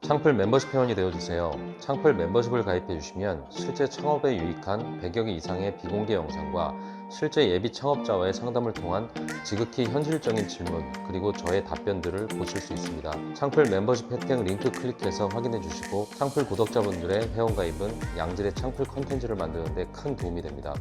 창풀 멤버십 회원이 되어주세요. 창풀 멤버십을 가입해주시면 실제 창업에 유익한 100여 개 이상의 비공개 영상과 실제 예비 창업자와의 상담을 통한 지극히 현실적인 질문 그리고 저의 답변들을 보실 수 있습니다. 창풀 멤버십 혜택 링크 클릭해서 확인해 주시고 창풀 구독자분들의 회원가입은 양질의 창풀 컨텐츠를 만드는 데 큰 도움이 됩니다.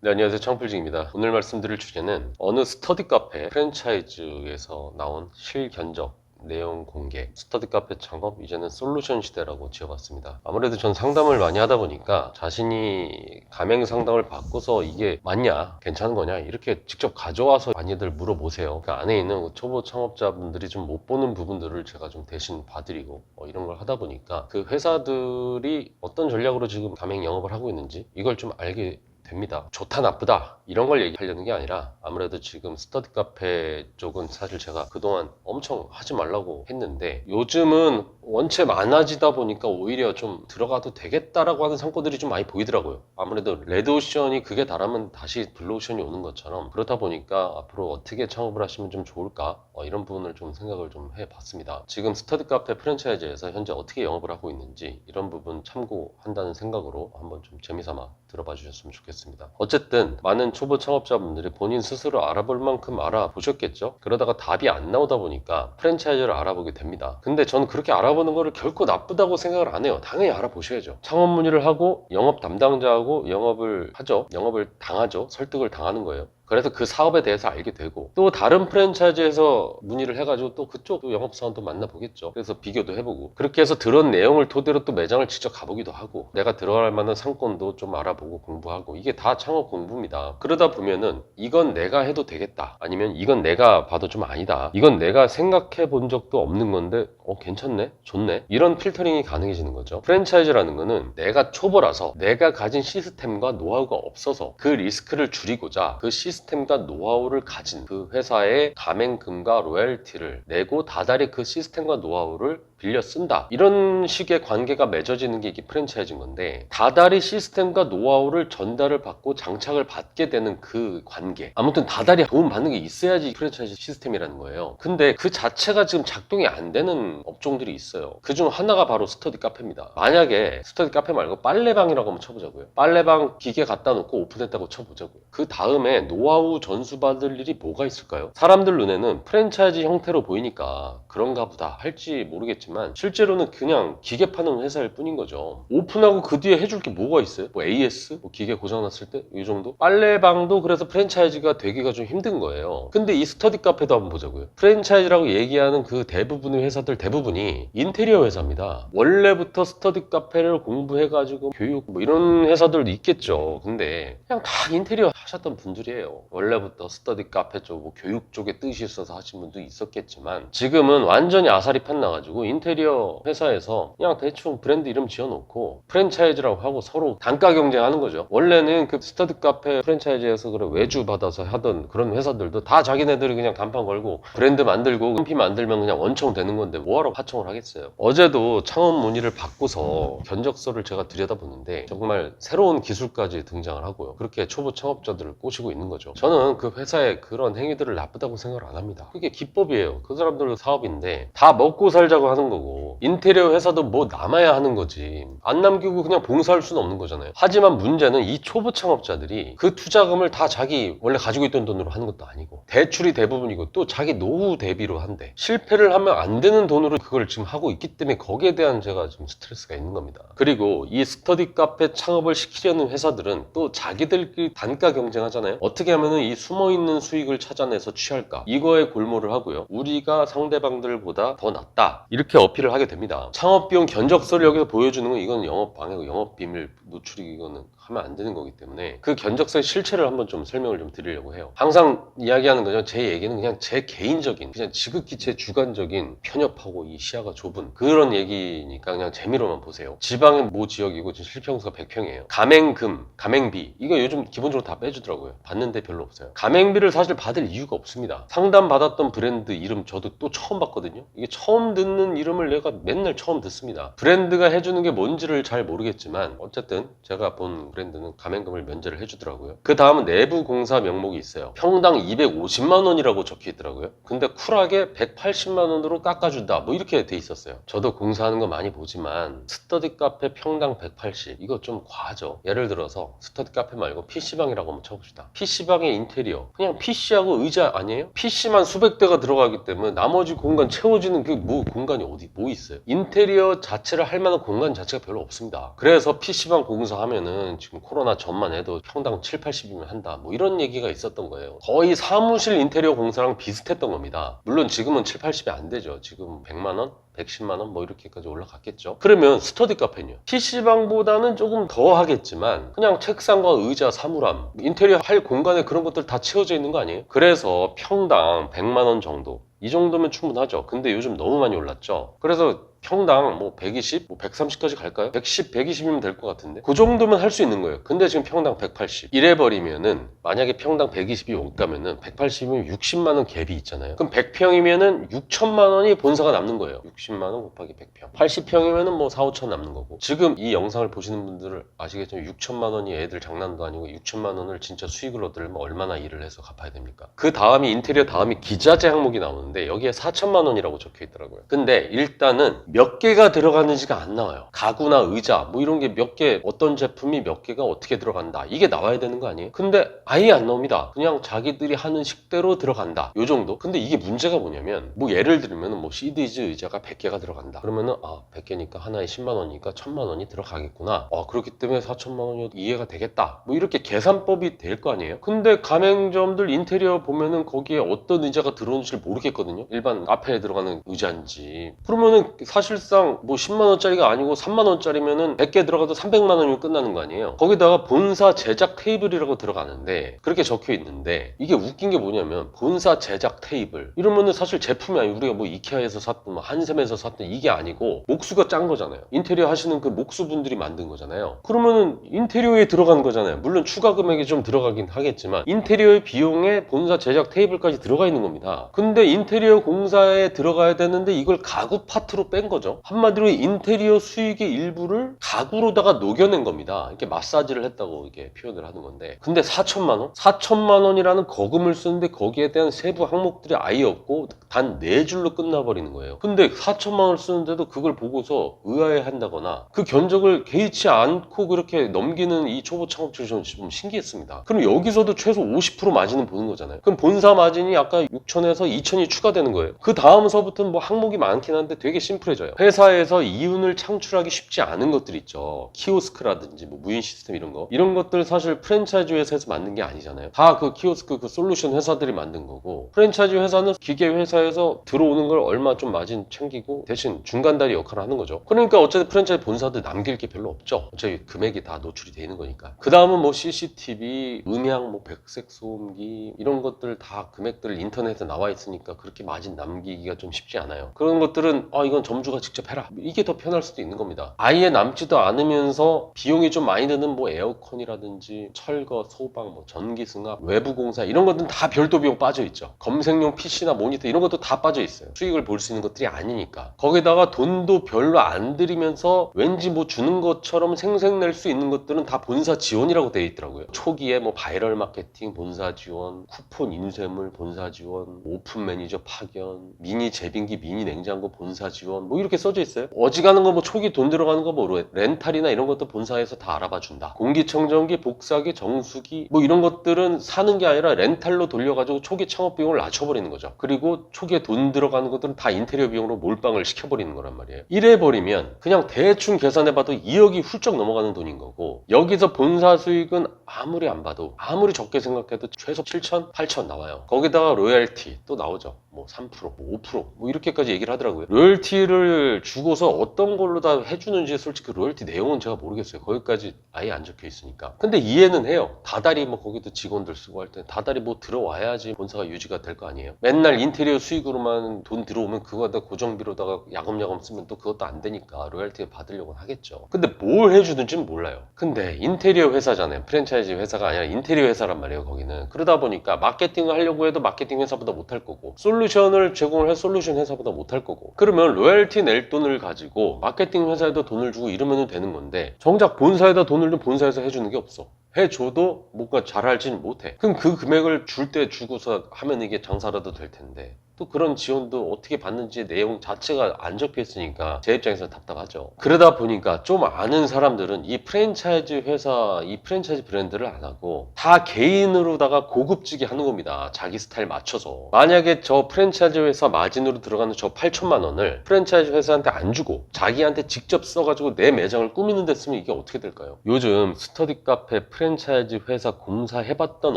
네, 안녕하세요. 창풀직입니다. 오늘 말씀드릴 주제는 어느 스터디 카페 프랜차이즈에서 나온 실견적 내용 공개, 스터디 카페 창업, 이제는 솔루션 시대라고 지어봤습니다. 아무래도 전 상담을 많이 하다 보니까 자신이 가맹 상담을 받고서 이게 맞냐, 괜찮은 거냐 이렇게 직접 가져와서 많이들 물어보세요. 그 안에 있는 초보 창업자분들이 좀 못 보는 부분들을 제가 좀 대신 봐드리고 이런 걸 하다 보니까 그 회사들이 어떤 전략으로 지금 가맹 영업을 하고 있는지 이걸 좀 알게 됩니다. 좋다 나쁘다 이런 걸 얘기하려는 게 아니라 아무래도 지금 스터디 카페 쪽은 사실 제가 그동안 엄청 하지 말라고 했는데 요즘은 원체 많아지다 보니까 오히려 좀 들어가도 되겠다라고 하는 상권들이 좀 많이 보이더라고요. 아무래도 레드오션이 극에 달하면 다시 블루오션이 오는 것처럼 그렇다 보니까 앞으로 어떻게 창업을 하시면 좀 좋을까 이런 부분을 좀 생각을 좀 해봤습니다. 지금 스터디 카페 프랜차이즈에서 현재 어떻게 영업을 하고 있는지 이런 부분 참고한다는 생각으로 한번 좀 재미삼아 들어봐 주셨으면 좋겠습니다. 어쨌든 많은 초보 창업자분들이 본인 스스로 알아볼 만큼 알아보셨겠죠? 그러다가 답이 안 나오다 보니까 프랜차이즈를 알아보게 됩니다. 근데 저는 그렇게 알아보는 거를 결코 나쁘다고 생각을 안 해요. 당연히 알아보셔야죠. 창업 문의를 하고 영업 담당자하고 영업을 하죠. 영업을 당하죠. 설득을 당하는 거예요. 그래서 그 사업에 대해서 알게 되고 또 다른 프랜차이즈에서 문의를 해가지고 또 그쪽 영업사원도 만나보겠죠. 그래서 비교도 해보고 그렇게 해서 들은 내용을 토대로 또 매장을 직접 가보기도 하고 내가 들어갈 만한 상권도 좀 알아보고 공부하고 이게 다 창업 공부입니다. 그러다 보면은 이건 내가 해도 되겠다 아니면 이건 내가 봐도 좀 아니다 이건 내가 생각해 본 적도 없는 건데 괜찮네 좋네 이런 필터링이 가능해지는 거죠. 프랜차이즈라는 거는 내가 초보라서 내가 가진 시스템과 노하우가 없어서 그 리스크를 줄이고자 그 시스템과 노하우를 가진 그 회사의 가맹금과 로열티를 내고 다달이 그 시스템과 노하우를 빌려 쓴다. 이런 식의 관계가 맺어지는 게 이게 프랜차이즈인 건데 다달이 시스템과 노하우를 전달을 받고 장착을 받게 되는 그 관계 아무튼 다달이 도움 받는 게 있어야지 프랜차이즈 시스템이라는 거예요. 근데 그 자체가 지금 작동이 안 되는 업종들이 있어요. 그중 하나가 바로 스터디 카페입니다. 만약에 스터디 카페 말고 빨래방이라고 한번 쳐보자고요. 빨래방 기계 갖다 놓고 오픈했다고 쳐보자고요. 그 다음에 노하우 전수 받을 일이 뭐가 있을까요? 사람들 눈에는 프랜차이즈 형태로 보이니까 그런가 보다 할지 모르겠지만 실제로는 그냥 기계 파는 회사일 뿐인 거죠. 오픈하고 그 뒤에 해줄 게 뭐가 있어요? 뭐 AS? 뭐 기계 고장났을 때? 이 정도? 빨래방도 그래서 프랜차이즈가 되기가 좀 힘든 거예요. 근데 이 스터디 카페도 한번 보자고요. 프랜차이즈라고 얘기하는 그 대부분의 회사들 대부분이 인테리어 회사입니다. 원래부터 스터디 카페를 공부해가지고 교육 뭐 이런 회사들도 있겠죠. 근데 그냥 다 인테리어 하셨던 분들이에요. 원래부터 스터디 카페 쪽, 뭐 교육 쪽에 뜻이 있어서 하신 분도 있었겠지만 지금은 완전히 아사리 판 나가지고 인테리어 회사에서 그냥 대충 브랜드 이름 지어놓고 프랜차이즈라고 하고 서로 단가 경쟁하는 거죠. 원래는 그 스터디 카페 프랜차이즈에서 그런 외주 받아서 하던 그런 회사들도 다 자기네들이 그냥 간판 걸고 브랜드 만들고 피 만들면 그냥 원청 되는 건데 뭐하러 하청을 하겠어요. 어제도 창업 문의를 받고서 견적서를 제가 들여다보는데 정말 새로운 기술까지 등장을 하고요. 그렇게 초보 창업자들을 꼬시고 있는 거죠. 저는 그 회사의 그런 행위들을 나쁘다고 생각을 안 합니다. 그게 기법이에요. 그 사람들도 사업인데 다 먹고 살자고 하는 거고 인테리어 회사도 뭐 남아야 하는 거지 안 남기고 그냥 봉사할 수는 없는 거잖아요. 하지만 문제는 이 초보 창업자들이 그 투자금을 다 자기 원래 가지고 있던 돈으로 하는 것도 아니고 대출이 대부분이고 또 자기 노후 대비로 한대 실패를 하면 안 되는 돈으로 그걸 지금 하고 있기 때문에 거기에 대한 제가 지금 스트레스가 있는 겁니다. 그리고 이 스터디 카페 창업을 시키려는 회사들은 또 자기들끼리 단가 경쟁하잖아요. 어떻게 하면 이 숨어있는 수익을 찾아내서 취할까 이거에 골몰을 하고요. 우리가 상대방들보다 더 낫다 이렇게 어필을 하게 됩니다. 창업비용 견적서를 여기서 보여주는 건 이건 영업방해고 영업비밀 노출이 이거는 하면 안 되는 거기 때문에 그 견적서의 실체를 한번 좀 설명을 좀 드리려고 해요. 항상 이야기하는 거죠. 제 얘기는 그냥 제 개인적인 그냥 지극히 제 주관적인 편협하고 이 시야가 좁은 그런 얘기니까 그냥 재미로만 보세요. 지방은 모 지역이고 지금 실평수가 100평이에요. 가맹금, 가맹비 이거 요즘 기본적으로 다 빼주더라고요. 받는데 별로 없어요. 가맹비를 사실 받을 이유가 없습니다. 상담 받았던 브랜드 이름 저도 또 처음 봤거든요. 이게 처음 듣는 이름을 내가 맨날 처음 듣습니다. 브랜드가 해주는 게 뭔지를 잘 모르겠지만 어쨌든 제가 본 브랜드는 가맹금을 면제를 해주더라고요. 그 다음은 내부 공사 명목이 있어요. 평당 250만 원이라고 적혀 있더라고요. 근데 쿨하게 180만 원으로 깎아준다 뭐 이렇게 돼 있었어요. 저도 공사하는 거 많이 보지만 스터디 카페 평당 180 이거 좀 과하죠. 예를 들어서 스터디 카페 말고 PC방이라고 한번 쳐봅시다. PC방의 인테리어 그냥 PC하고 의자 아니에요? PC만 수백 대가 들어가기 때문에 나머지 공간 채워지는 그 뭐 공간이 어디 뭐 있어요? 인테리어 자체를 할 만한 공간 자체가 별로 없습니다. 그래서 PC방 공사하면은 지금 코로나 전만 해도 평당 7, 80이면 한다 뭐 이런 얘기가 있었던 거예요. 거의 사무실 인테리어 공사랑 비슷했던 겁니다. 물론 지금은 7, 80이 안 되죠. 지금 100만 원? 110만 원 뭐 이렇게까지 올라갔겠죠. 그러면 스터디 카페는요. PC방보다는 조금 더 하겠지만 그냥 책상과 의자, 사물함, 인테리어 할 공간에 그런 것들 다 채워져 있는 거 아니에요? 그래서 평당 100만 원 정도 이 정도면 충분하죠. 근데 요즘 너무 많이 올랐죠. 그래서 평당 뭐 120, 뭐 130까지 갈까요? 110, 120이면 될 것 같은데 그 정도면 할 수 있는 거예요. 근데 지금 평당 180 이래버리면은 만약에 평당 120이 올까면은 180이면 60만 원 갭이 있잖아요. 그럼 100평이면은 6천만 원이 본사가 남는 거예요. 60만 원 곱하기 100평 80평이면은 뭐 4, 5천 남는 거고 지금 이 영상을 보시는 분들은 아시겠지만 6천만 원이 애들 장난도 아니고 6천만 원을 진짜 수익을 얻으려면 얼마나 일을 해서 갚아야 됩니까? 그 다음이 인테리어 다음이 기자재 항목이 나오는데 여기에 4천만 원이라고 적혀 있더라고요. 근데 일단은 몇 개가 들어가는지가 안 나와요. 가구나 의자 뭐 이런 게 몇 개 어떤 제품이 몇 개가 어떻게 들어간다 이게 나와야 되는 거 아니에요? 근데 아예 안 나옵니다. 그냥 자기들이 하는 식대로 들어간다 요 정도. 근데 이게 문제가 뭐냐면 뭐 예를 들면 뭐 시디즈 의자가 100개가 들어간다 그러면은 100개니까 하나에 10만 원이니까 1000만 원이 들어가겠구나. 그렇기 때문에 4천만 원이 이해가 되겠다 뭐 이렇게 계산법이 될 거 아니에요? 근데 가맹점들 인테리어 보면은 거기에 어떤 의자가 들어오는지 모르겠거든요. 일반 앞에 들어가는 의자인지. 그러면은 사실상 뭐 10만원짜리가 아니고 3만원짜리면은 100개 들어가도 300만 원이면 끝나는 거 아니에요. 거기다가 본사 제작 테이블이라고 들어가는데 그렇게 적혀 있는데 이게 웃긴 게 뭐냐면 본사 제작 테이블 이러면은 사실 제품이 아니고 우리가 뭐 이케아에서 샀든 뭐 한샘에서 샀든 이게 아니고 목수가 짠 거잖아요. 인테리어 하시는 그 목수분들이 만든 거잖아요. 그러면은 인테리어에 들어간 거잖아요. 물론 추가 금액이 좀 들어가긴 하겠지만 인테리어의 비용에 본사 제작 테이블까지 들어가 있는 겁니다. 근데 인테리어 공사에 들어가야 되는데 이걸 가구 파트로 뺀 거죠. 한마디로 인테리어 수익의 일부를 가구로다가 녹여낸 겁니다. 이렇게 마사지를 했다고 이렇게 표현을 하는 건데 근데 4천만 원? 4천만 원이라는 거금을 쓰는데 거기에 대한 세부 항목들이 아예 없고 단 4줄로 끝나버리는 거예요. 근데 4천만 원을 쓰는데도 그걸 보고서 의아해한다거나 그 견적을 개의치 않고 그렇게 넘기는 이 초보 창업주를 저는 좀 신기했습니다. 그럼 여기서도 최소 50% 마진은 보는 거잖아요. 그럼 본사 마진이 아까 6천에서 2천이 추가되는 거예요. 그 다음서부터는 뭐 항목이 많긴 한데 되게 심플해져요. 회사에서 이윤을 창출하기 쉽지 않은 것들 있죠. 키오스크라든지 뭐 무인 시스템 이런 것들 사실 프랜차이즈 회사에서 만든 게 아니잖아요. 다 그 키오스크 그 솔루션 회사들이 만든 거고 프랜차이즈 회사는 기계 회사에서 들어오는 걸 얼마 좀 마진 챙기고 대신 중간다리 역할을 하는 거죠. 그러니까 어쨌든 프랜차이즈 본사들 남길 게 별로 없죠. 어차피 금액이 다 노출이 돼 있는 거니까. 그 다음은 뭐 CCTV, 음향, 뭐 백색 소음기 이런 것들 다 금액들 인터넷에 나와 있으니까 그렇게 마진 남기기가 좀 쉽지 않아요. 그런 것들은 이건 점주가 직접 해라 이게 더 편할 수도 있는 겁니다. 아예 남지도 않으면서 비용이 좀 많이 드는 뭐 에어컨이라든지 철거, 소방, 뭐 전기 승합, 외부 공사 이런 것들은 다 별도 비용 빠져 있죠. 검색용 PC나 모니터 이런 것도 다 빠져 있어요. 수익을 볼 수 있는 것들이 아니니까. 거기다가 돈도 별로 안 들이면서 왠지 뭐 주는 것처럼 생색낼 수 있는 것들은 다 본사 지원이라고 되어 있더라고요. 초기에 뭐 바이럴 마케팅 본사 지원, 쿠폰 인쇄물 본사 지원, 오픈 매니저 파견, 미니 제빙기, 미니 냉장고 본사 지원 뭐 이렇게 써져 있어요. 어지간한 거 뭐 초기 돈 들어가는 거 뭐 렌탈이나 이런 것도 본사에서 다 알아봐 준다. 공기청정기, 복사기, 정수기 뭐 이런 것들은 사는 게 아니라 렌탈로 돌려가지고 초기 창업 비용을 낮춰버리는 거죠. 그리고 초기에 돈 들어가는 것들은 다 인테리어 비용으로 몰빵을 시켜버리는 거란 말이에요. 이래버리면 그냥 대충 계산해봐도 2억이 훌쩍 넘어가는 돈인 거고 여기서 본사 수익은 아무리 안 봐도 아무리 적게 생각해도 최소 7천, 8천 나와요. 거기다가 로열티 또 나오죠. 뭐 3%, 뭐 5%뭐 이렇게까지 얘기를 하더라고요. 로열티를 주고서 어떤 걸로 다 해주는지 솔직히 로열티 내용은 제가 모르겠어요. 거기까지 아예 안 적혀 있으니까. 근데 이해는 해요. 다달이 뭐 거기도 직원들 쓰고 할 때 다달이 뭐 들어와야지 본사가 유지가 될 거 아니에요. 맨날 인테리어 수익으로만 돈 들어오면 그거다 고정비로다가 야금야금 쓰면 또 그것도 안 되니까 로열티 받으려고는 하겠죠. 근데 뭘 해주는지는 몰라요. 근데 인테리어 회사잖아요. 프랜차이즈 회사가 아니라 인테리어 회사란 말이에요. 거기는. 그러다 보니까 마케팅을 하려고 해도 마케팅 회사보다 못할 거고 솔루션을 제공을 할 솔루션 회사보다 못할 거고, 그러면 로열티 낼 돈을 가지고 마케팅 회사에다 돈을 주고 이러면 되는 건데, 정작 본사에다 돈을 좀 본사에서 해주는 게 없어. 해줘도 뭔가 잘할지는 못해. 그럼 그 금액을 줄 때 주고서 하면 이게 장사라도 될 텐데, 또 그런 지원도 어떻게 받는지 내용 자체가 안 적혀 있으니까 제 입장에서는 답답하죠. 그러다 보니까 좀 아는 사람들은 이 프랜차이즈 회사, 이 프랜차이즈 브랜드를 안 하고 다 개인으로다가 고급지게 하는 겁니다. 자기 스타일 맞춰서. 만약에 저 프랜차이즈 회사 마진으로 들어가는 저 8천만 원을 프랜차이즈 회사한테 안 주고 자기한테 직접 써가지고 내 매장을 꾸미는 데 쓰면 이게 어떻게 될까요? 요즘 스터디 카페 프랜차이즈 회사 공사해봤던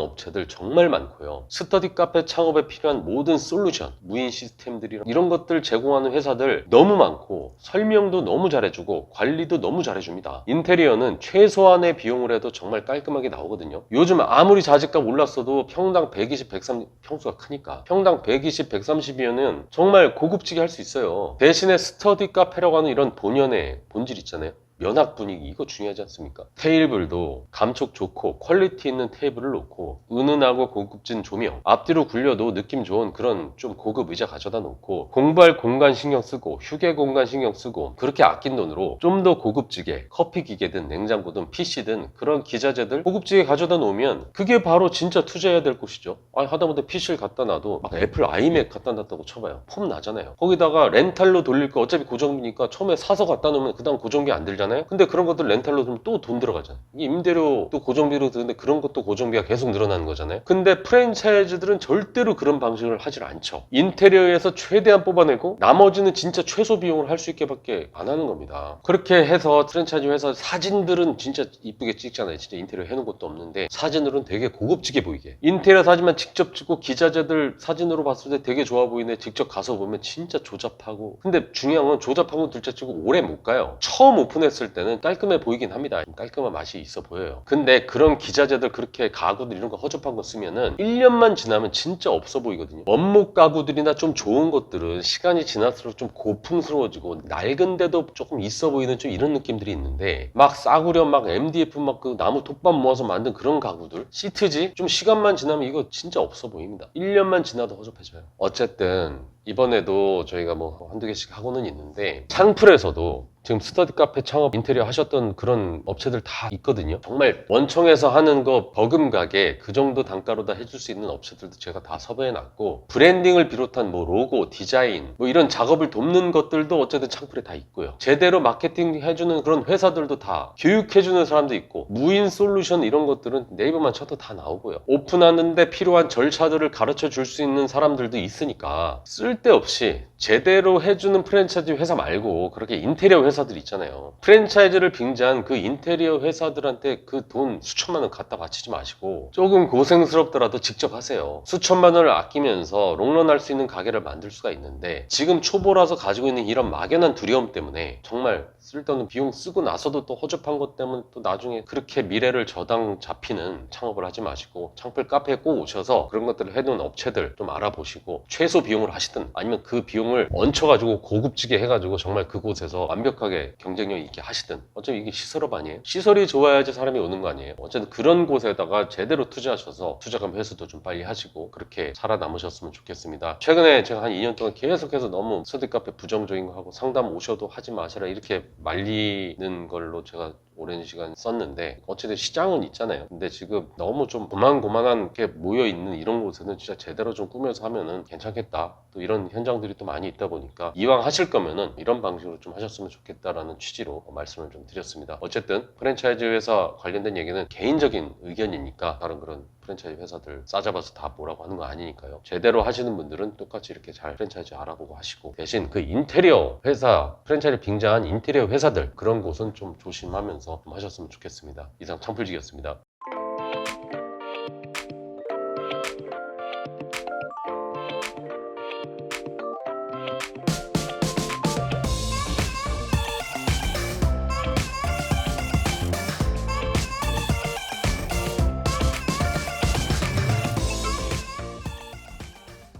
업체들 정말 많고요. 스터디 카페 창업에 필요한 모든 솔루션, 무인 시스템들이 이런 것들 제공하는 회사들 너무 많고, 설명도 너무 잘해주고 관리도 너무 잘해줍니다. 인테리어는 최소한의 비용을 해도 정말 깔끔하게 나오거든요. 요즘 아무리 자재값 올랐어도 평당 120, 130, 평수가 크니까 평당 120, 130이면은 정말 고급지게 할 수 있어요. 대신에 스터디 카페라고 하는 이런 본연의 본질 있잖아요. 면학 분위기, 이거 중요하지 않습니까? 테이블도 감촉 좋고 퀄리티 있는 테이블을 놓고 은은하고 고급진 조명, 앞뒤로 굴려도 느낌 좋은 그런 좀 고급 의자 가져다 놓고, 공부할 공간 신경 쓰고 휴게 공간 신경 쓰고, 그렇게 아낀 돈으로 좀 더 고급지게 커피 기계든 냉장고든 PC든 그런 기자재들 고급지게 가져다 놓으면 그게 바로 진짜 투자해야 될 곳이죠. 하다못해 PC를 갖다 놔도 막 애플 아이맥 갖다 놨다고 쳐봐요. 폼 나잖아요. 거기다가 렌탈로 돌릴 거 어차피 고정비니까 처음에 사서 갖다 놓으면 그 다음 고정비 안 들잖아요. 근데 그런 것들 렌탈로 좀 또 돈 들어가잖아요. 임대료 또 고정비로 드는데 그런 것도 고정비가 계속 늘어나는 거잖아요. 근데 프랜차이즈들은 절대로 그런 방식을 하질 않죠. 인테리어에서 최대한 뽑아내고 나머지는 진짜 최소 비용을 할 수 있게 밖에 안 하는 겁니다. 그렇게 해서 프랜차이즈 회사 사진들은 진짜 이쁘게 찍잖아요. 진짜 인테리어 해놓은 것도 없는데 사진으로는 되게 고급지게 보이게, 인테리어 사진만 직접 찍고 기자재들 사진으로 봤을 때 되게 좋아 보이네, 직접 가서 보면 진짜 조잡하고. 근데 중요한 건 조잡한 건 둘째치고 오래 못 가요. 처음 오픈했을 때는 깔끔해 보이긴 합니다. 깔끔한 맛이 있어 보여요. 근데 그런 기자재들, 그렇게 가구들 이런 거 허접한 거 쓰면은 1년만 지나면 진짜 없어 보이거든요. 원목 가구들이나 좀 좋은 것들은 시간이 지날수록 좀 고풍스러워지고 낡은데도 조금 있어 보이는 좀 이런 느낌들이 있는데, 막 싸구려 막 MDF 막 그 나무 톱밥 모아서 만든 그런 가구들, 시트지 좀 시간만 지나면 이거 진짜 없어 보입니다. 1년만 지나도 허접해져요. 어쨌든 이번에도 저희가 뭐 한두 개씩 하고는 있는데, 창풀에서도 지금 스터디 카페 창업 인테리어 하셨던 그런 업체들 다 있거든요. 정말 원청에서 하는 거 버금가게 그 정도 단가로 다 해줄 수 있는 업체들도 제가 다 섭외해 놨고, 브랜딩을 비롯한 뭐 로고, 디자인 뭐 이런 작업을 돕는 것들도 어쨌든 창풀에 다 있고요. 제대로 마케팅 해주는 그런 회사들도 다, 교육해주는 사람도 있고, 무인 솔루션 이런 것들은 네이버만 쳐도 다 나오고요. 오픈하는데 필요한 절차들을 가르쳐 줄 수 있는 사람들도 있으니까, 쓸데없이 제대로 해주는 프랜차이즈 회사 말고 그렇게 인테리어 회사들 있잖아요. 프랜차이즈를 빙자한 그 인테리어 회사들한테 그 돈 수천만 원 갖다 바치지 마시고 조금 고생스럽더라도 직접 하세요. 수천만 원을 아끼면서 롱런 할 수 있는 가게를 만들 수가 있는데, 지금 초보라서 가지고 있는 이런 막연한 두려움 때문에 정말 쓸데없는 비용 쓰고 나서도 또 허접한 것 때문에 또 나중에 그렇게 미래를 저당 잡히는 창업을 하지 마시고, 창풀 카페에 꼭 오셔서 그런 것들을 해놓은 업체들 좀 알아보시고 최소 비용을 하시든 아니면 그 비용을 얹혀가지고 고급지게 해가지고 정말 그곳에서 완벽하게 경쟁력 있게 하시든, 어차피 이게 시설업 아니에요? 시설이 좋아야지 사람이 오는 거 아니에요? 어쨌든 그런 곳에다가 제대로 투자하셔서 투자금 회수도 좀 빨리 하시고 그렇게 살아남으셨으면 좋겠습니다. 최근에 제가 한 2년 동안 계속해서 너무 스터디 카페 부정적인 거 하고 상담 오셔도 하지 마시라 이렇게 말리는 걸로 제가 오랜 시간 썼는데, 어쨌든 시장은 있잖아요. 근데 지금 너무 좀 고만고만한 게 모여있는 이런 곳에는 진짜 제대로 좀 꾸며서 하면은 괜찮겠다, 또 이런 현장들이 또 많이 있다 보니까 이왕 하실 거면은 이런 방식으로 좀 하셨으면 좋겠다라는 취지로 말씀을 좀 드렸습니다. 어쨌든 프랜차이즈 회사 관련된 얘기는 개인적인 의견이니까 다른 그런 프랜차이즈 회사들 싸잡아서 다 뭐라고 하는 거 아니니까요. 제대로 하시는 분들은 똑같이 이렇게 잘 프랜차이즈 알아보고 하시고, 대신 그 인테리어 회사, 프랜차이즈 빙자한 인테리어 회사들 그런 곳은 좀 조심하면서 좀 하셨으면 좋겠습니다. 이상 창풀직이었습니다.